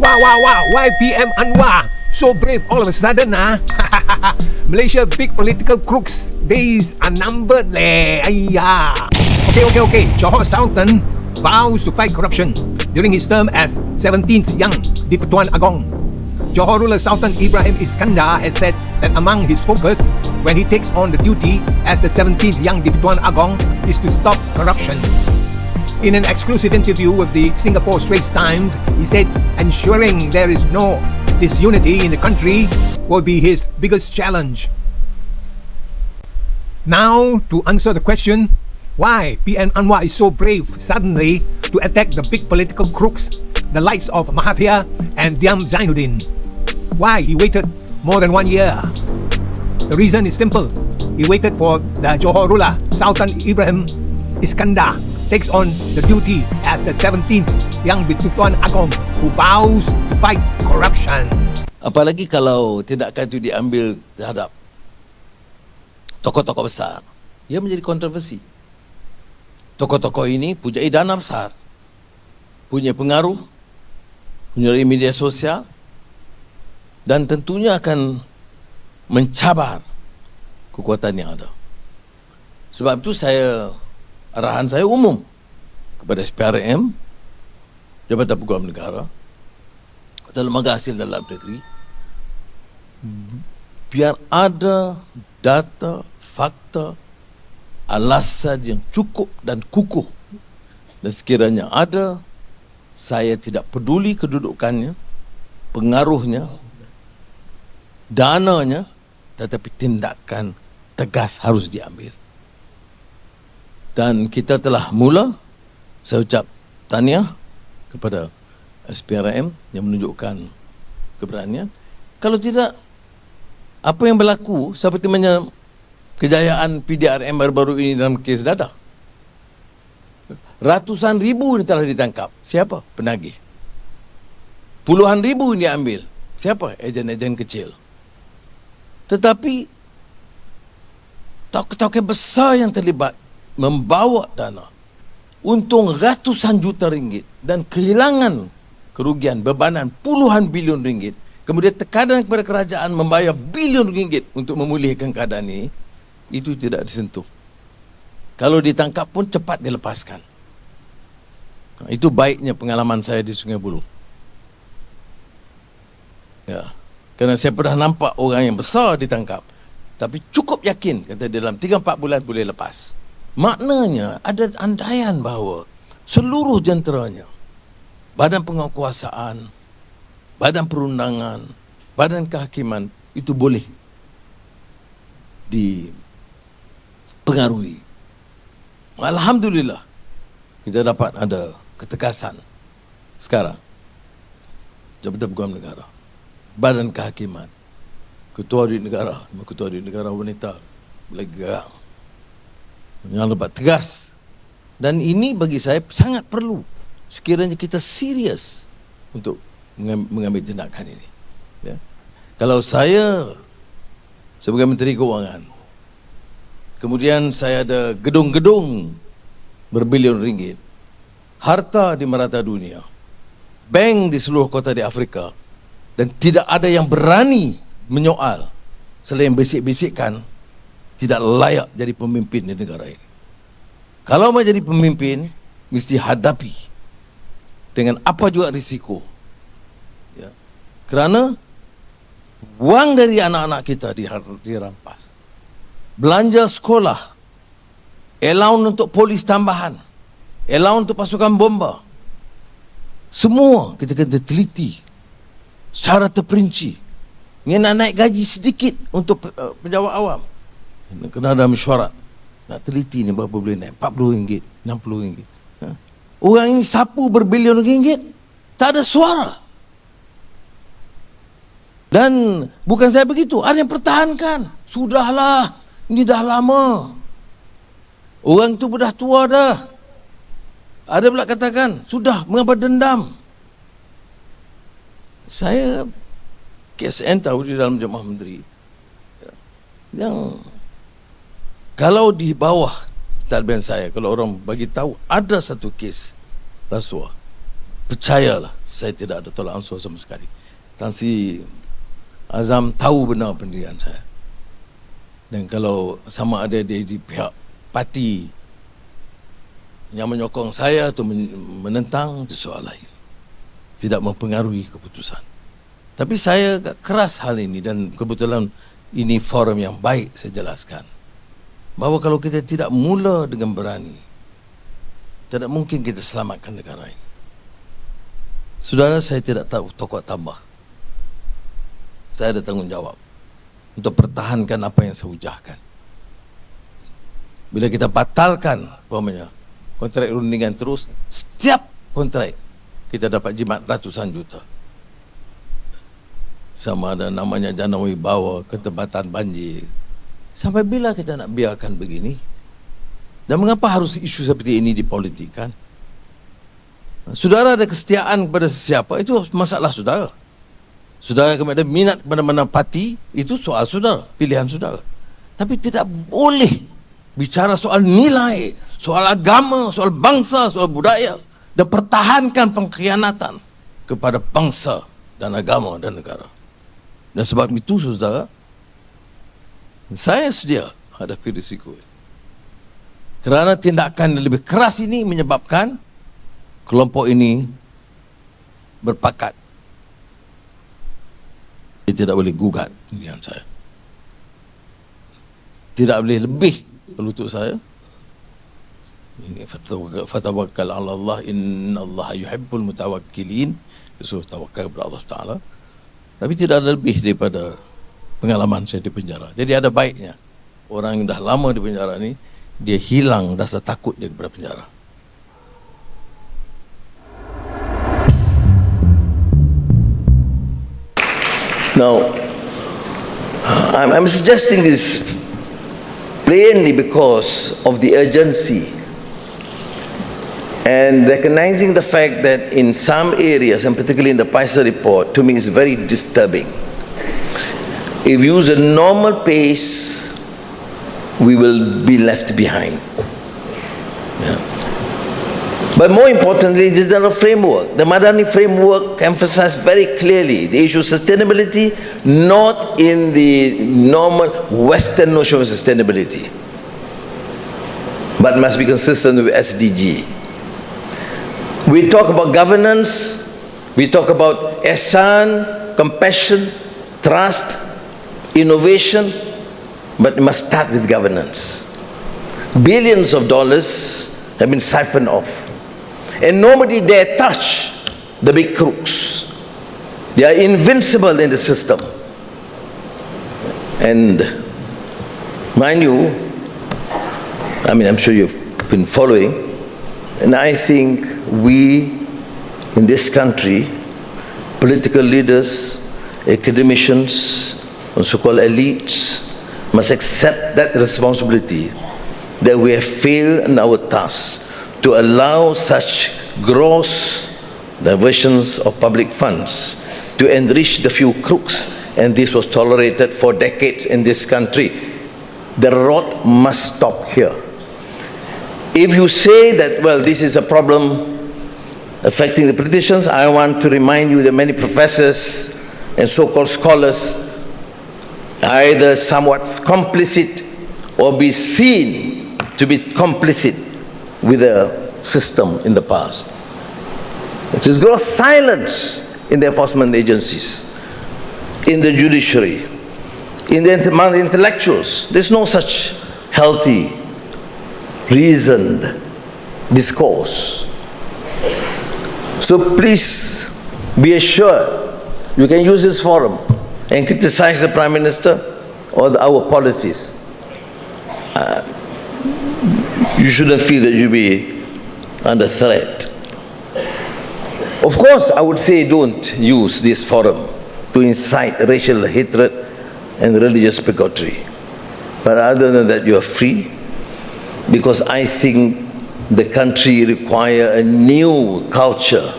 Wow, why PM Anwar so brave all of a sudden, Malaysia big political crooks days are numbered leh. Ayya. Okay. Johor Sultan vows to fight corruption during his term as 17th Yang di-Pertuan Agong. Johor ruler Sultan Ibrahim Iskandar has said that among his focus when he takes on the duty as the 17th Yang di-Pertuan Agong is to stop corruption. In an exclusive interview with the Singapore Straits Times, he said ensuring there is no disunity in the country will be his biggest challenge. Now, to answer the question, why PM Anwar is so brave suddenly to attack the big political crooks, the likes of Mahathir and Diam Zainuddin. Why he waited more than 1 year? The reason is simple. He waited for the Johor ruler, Sultan Ibrahim Iskandar, takes on the duty as the 17th Yang di-Pertuan Agong who vows to fight corruption. Apalagi kalau tindakan itu diambil terhadap tokoh-tokoh besar, ia menjadi kontroversi. Tokoh-tokoh ini punya dana besar, punya pengaruh, punya media sosial, dan tentunya akan mencabar kekuatan yang ada. Sebab itu arahan saya umum kepada SPRM, Jabatan Peguam Negara, atau lembaga hasil dalam negeri, biar ada data, fakta, alasan yang cukup dan kukuh. Dan sekiranya ada, saya tidak peduli kedudukannya, pengaruhnya, dananya, tetapi tindakan tegas harus diambil. Dan kita telah mula, saya ucap tahniah kepada SPRM yang menunjukkan keberanian. Kalau tidak, apa yang berlaku seperti kejayaan PDRM baru-baru ini dalam kes dadah. Ratusan ribu telah ditangkap. Siapa? Penagih. Puluhan ribu diambil. Siapa? Ejen-ejen kecil. Tetapi tokoh-tokoh besar yang terlibat membawa dana untung ratusan juta ringgit dan kehilangan kerugian bebanan puluhan bilion ringgit, kemudian tekanan kepada kerajaan membayar bilion ringgit untuk memulihkan keadaan ini, itu tidak disentuh. Kalau ditangkap pun cepat dilepaskan. Itu baiknya pengalaman saya di Sungai Buloh. Ya, kerana saya pernah nampak orang yang besar ditangkap, tapi cukup yakin kata dalam 3-4 bulan boleh lepas. Maknanya ada andaian bahawa seluruh jenteranya, badan penguasaan, badan perundangan, badan kehakiman itu boleh dipengaruhi. Alhamdulillah kita dapat ada ketegasan sekarang. Jabatan Peguam Negara, badan kehakiman, ketua audit negara wanita lagi gerak yang lebat tegas. Dan ini bagi saya sangat perlu sekiranya kita serius untuk mengambil tindakan ini, ya. Kalau saya sebagai Menteri Keuangan, kemudian saya ada gedung-gedung berbilion ringgit, harta di merata dunia, bank di seluruh kota di Afrika, dan tidak ada yang berani menyoal selain bisik-bisikkan tidak layak jadi pemimpin di negara ini. Kalau mau jadi pemimpin, mesti hadapi dengan apa juga risiko, ya. Kerana wang dari anak-anak kita dirampas, belanja sekolah, allowance untuk polis tambahan, allowance untuk pasukan bomba, semua kita kena teliti secara terperinci. Ni nak naik gaji sedikit untuk pejabat awam, kena ada mesyuarat. Nak teliti ni berapa boleh naik, RM40, RM60. Orang ini sapu berbilion ringgit, tak ada suara. Dan bukan saya begitu, ada yang pertahankan. Sudahlah, ini dah lama. Orang tu dah tua dah. Ada pula katakan, sudah, mengapa dendam? Saya KSN tahu di dalam Jemaah Menteri yang kalau di bawah tadbiran saya, kalau orang bagi tahu ada satu kes rasuah, percayalah saya tidak ada tolak ansur sama sekali. Tan Sri Azam tahu benar pendirian saya. Dan kalau sama ada dia di pihak parti yang menyokong saya atau menentang, itu soal lain. Tidak mempengaruhi keputusan. Tapi saya agak keras hal ini, dan kebetulan ini forum yang baik saya jelaskan. Bahawa kalau kita tidak mula dengan berani, tidak mungkin kita selamatkan negara ini. Saudara, saya tidak tahu tokok tambah. Saya ada tanggungjawab untuk pertahankan apa yang saya hujahkan. Bila kita batalkan kontrak rundingan terus, setiap kontrak kita dapat jimat ratusan juta. Sama ada namanya jana wibawa, ketebatan banjir. Sampai bila kita nak biarkan begini? Dan mengapa harus isu seperti ini dipolitikkan? Saudara ada kesetiaan kepada sesiapa, itu masalah saudara. Saudara kepada minat kepada mana parti, itu soal saudara, pilihan saudara. Tapi tidak boleh bicara soal nilai, soal agama, soal bangsa, soal budaya, dan pertahankan pengkhianatan kepada bangsa dan agama dan negara. Dan sebab itu, saudara, saya sedia hadapi risiko. Kerana tindakan yang lebih keras ini menyebabkan kelompok ini berpakat. Dia tidak boleh gugat pilihan saya. Tidak boleh lebih pelutut saya. Ini fatawakkal ala Allah, inna Allah yuhibbul mutawakkilin. Disuruh tawakal kepada Allah Ta'ala. Tapi tidak ada lebih daripada pengalaman saya di penjara. Jadi ada baiknya orang yang dah lama di penjara ni, dia hilang rasa takut dia kepada penjara. Now, I'm suggesting this plainly because of the urgency and recognizing the fact that in some areas, and particularly in the Paisa report, to me is very disturbing. If we use a normal pace, we will be left behind. Yeah. But more importantly, the general framework. The Madani framework emphasized very clearly the issue of sustainability, not in the normal Western notion of sustainability, but must be consistent with SDG. We talk about governance, we talk about ihsan, compassion, trust, innovation, but it must start with governance. Billions of dollars have been siphoned off. And nobody dare touch the big crooks. They are invincible in the system. And mind you, I'm sure you've been following, and I think we in this country, political leaders, academicians, and so-called elites, must accept that responsibility, that we have failed in our task to allow such gross diversions of public funds to enrich the few crooks, and this was tolerated for decades in this country. The rot must stop here. If you say that, well, this is a problem affecting the politicians, I want to remind you that many professors and so-called scholars are either somewhat complicit or be seen to be complicit with the system in the past. It is gross silence in the enforcement agencies, in the judiciary, among the intellectuals. There's no such healthy, reasoned discourse. So please be assured, you can use this forum and criticize the Prime Minister or our policies. You shouldn't feel that you'll be under threat. Of course, I would say don't use this forum to incite racial hatred and religious bigotry. But other than that, you are free, because I think the country requires a new culture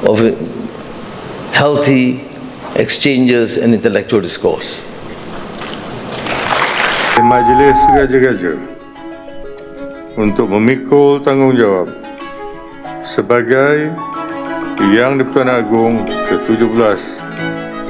of healthy exchanges and intellectual discourse. Majlis Gaja-Gaja untuk memikul tanggungjawab sebagai Yang di-Pertuan Agong ke-17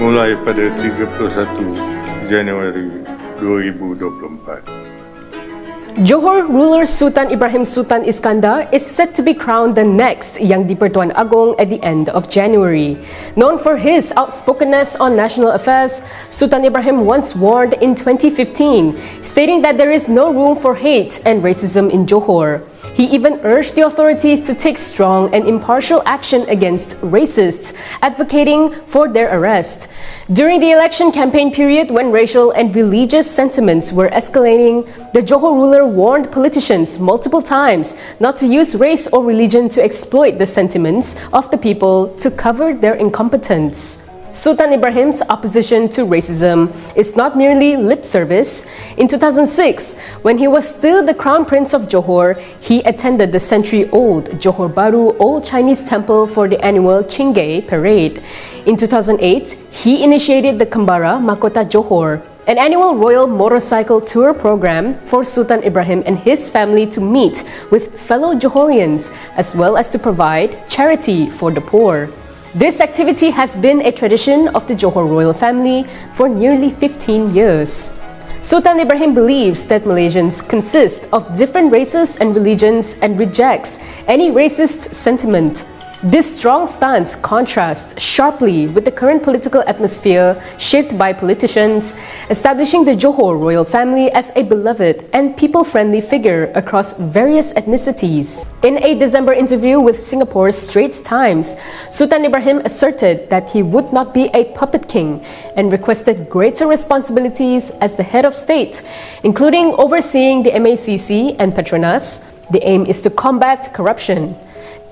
mulai pada 31 Januari 2024. Johor ruler Sultan Ibrahim Sultan Iskandar is set to be crowned the next Yang di-Pertuan Agong at the end of January. Known for his outspokenness on national affairs, Sultan Ibrahim once warned in 2015, stating that there is no room for hate and racism in Johor. He even urged the authorities to take strong and impartial action against racists, advocating for their arrest. During the election campaign period, when racial and religious sentiments were escalating, the Johor ruler warned politicians multiple times not to use race or religion to exploit the sentiments of the people to cover their incompetence. Sultan Ibrahim's opposition to racism is not merely lip service. In 2006, when he was still the Crown Prince of Johor, he attended the century-old Johor Bahru Old Chinese Temple for the annual Chingay Parade. In 2008, he initiated the Kembara Mahkota Johor, an annual royal motorcycle tour program for Sultan Ibrahim and his family to meet with fellow Johorians, as well as to provide charity for the poor. This activity has been a tradition of the Johor royal family for nearly 15 years. Sultan Ibrahim believes that Malaysians consist of different races and religions and rejects any racist sentiment. This strong stance contrasts sharply with the current political atmosphere shaped by politicians, establishing the Johor royal family as a beloved and people-friendly figure across various ethnicities. In a December interview with Singapore's Straits Times, Sultan Ibrahim asserted that he would not be a puppet king and requested greater responsibilities as the head of state, including overseeing the MACC and Petronas. The aim is to combat corruption.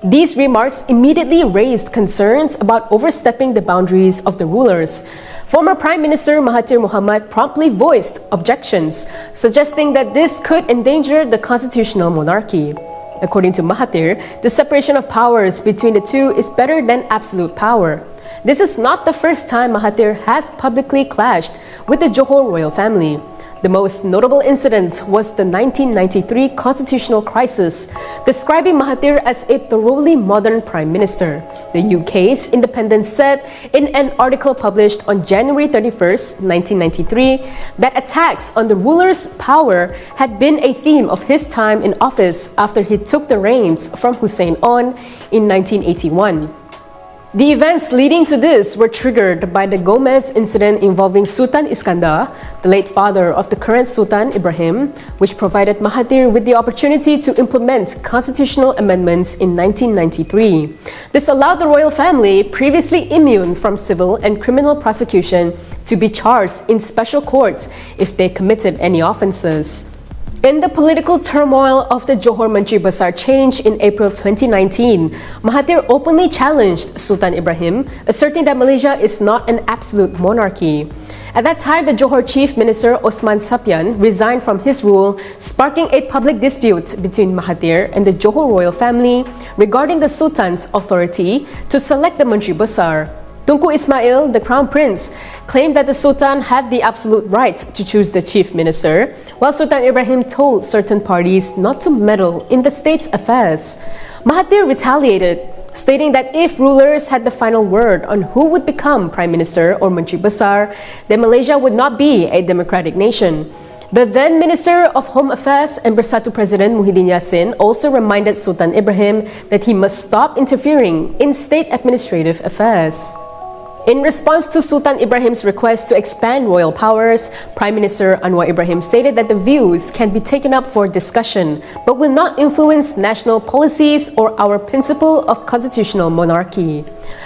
These remarks immediately raised concerns about overstepping the boundaries of the rulers. Former Prime Minister Mahathir Mohamad promptly voiced objections, suggesting that this could endanger the constitutional monarchy. According to Mahathir, the separation of powers between the two is better than absolute power. This is not the first time Mahathir has publicly clashed with the Johor royal family. The most notable incident was the 1993 constitutional crisis, describing Mahathir as a thoroughly modern prime minister. The UK's Independent said in an article published on January 31, 1993, that attacks on the ruler's power had been a theme of his time in office after he took the reins from Hussein On in 1981. The events leading to this were triggered by the Gomez incident involving Sultan Iskandar, the late father of the current Sultan Ibrahim, which provided Mahathir with the opportunity to implement constitutional amendments in 1993. This allowed the royal family, previously immune from civil and criminal prosecution, to be charged in special courts if they committed any offences. In the political turmoil of the Johor Menteri Besar change in April 2019, Mahathir openly challenged Sultan Ibrahim, asserting that Malaysia is not an absolute monarchy. At that time, the Johor Chief Minister Osman Sapian resigned from his role, sparking a public dispute between Mahathir and the Johor royal family regarding the Sultan's authority to select the Menteri Besar. Tunku Ismail, the Crown Prince, claimed that the Sultan had the absolute right to choose the Chief Minister, while Sultan Ibrahim told certain parties not to meddle in the state's affairs. Mahathir retaliated, stating that if rulers had the final word on who would become Prime Minister or Menteri Besar, then Malaysia would not be a democratic nation. The then Minister of Home Affairs and Bersatu President Muhyiddin Yassin also reminded Sultan Ibrahim that he must stop interfering in state administrative affairs. In response to Sultan Ibrahim's request to expand royal powers, Prime Minister Anwar Ibrahim stated that the views can be taken up for discussion, but will not influence national policies or our principle of constitutional monarchy.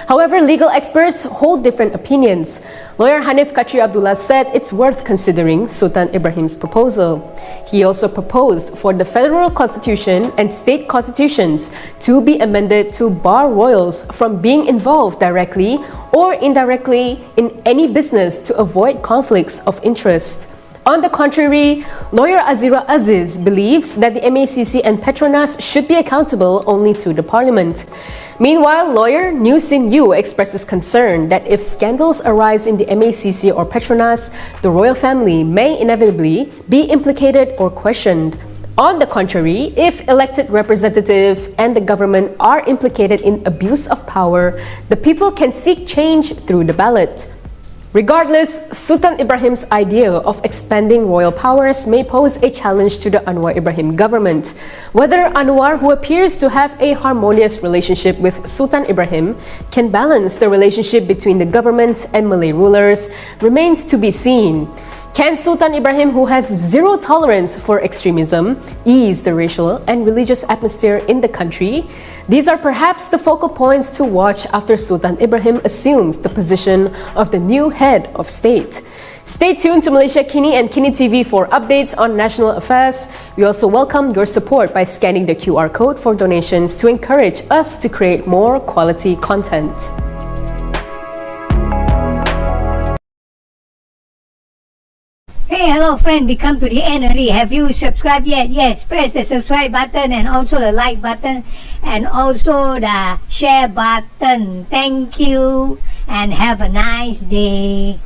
However, legal experts hold different opinions. Lawyer Hanif Katri Abdullah said it's worth considering Sultan Ibrahim's proposal. He also proposed for the federal constitution and state constitutions to be amended to bar royals from being involved directly or indirectly in any business to avoid conflicts of interest. On the contrary, lawyer Azira Aziz believes that the MACC and Petronas should be accountable only to the parliament. Meanwhile, lawyer New Sin Yu expresses concern that if scandals arise in the MACC or Petronas, the royal family may inevitably be implicated or questioned. On the contrary, if elected representatives and the government are implicated in abuse of power, the people can seek change through the ballot. Regardless, Sultan Ibrahim's idea of expanding royal powers may pose a challenge to the Anwar Ibrahim government. Whether Anwar, who appears to have a harmonious relationship with Sultan Ibrahim, can balance the relationship between the government and Malay rulers remains to be seen. Can Sultan Ibrahim, who has zero tolerance for extremism, ease the racial and religious atmosphere in the country? These are perhaps the focal points to watch after Sultan Ibrahim assumes the position of the new head of state. Stay tuned to Malaysia Kini and Kini TV for updates on national affairs. We also welcome your support by scanning the QR code for donations to encourage us to create more quality content. Hey, hello friend, we come to the end already. Have you subscribed yet? Yes, press the subscribe button and also the like button and also the share button. Thank you and have a nice day.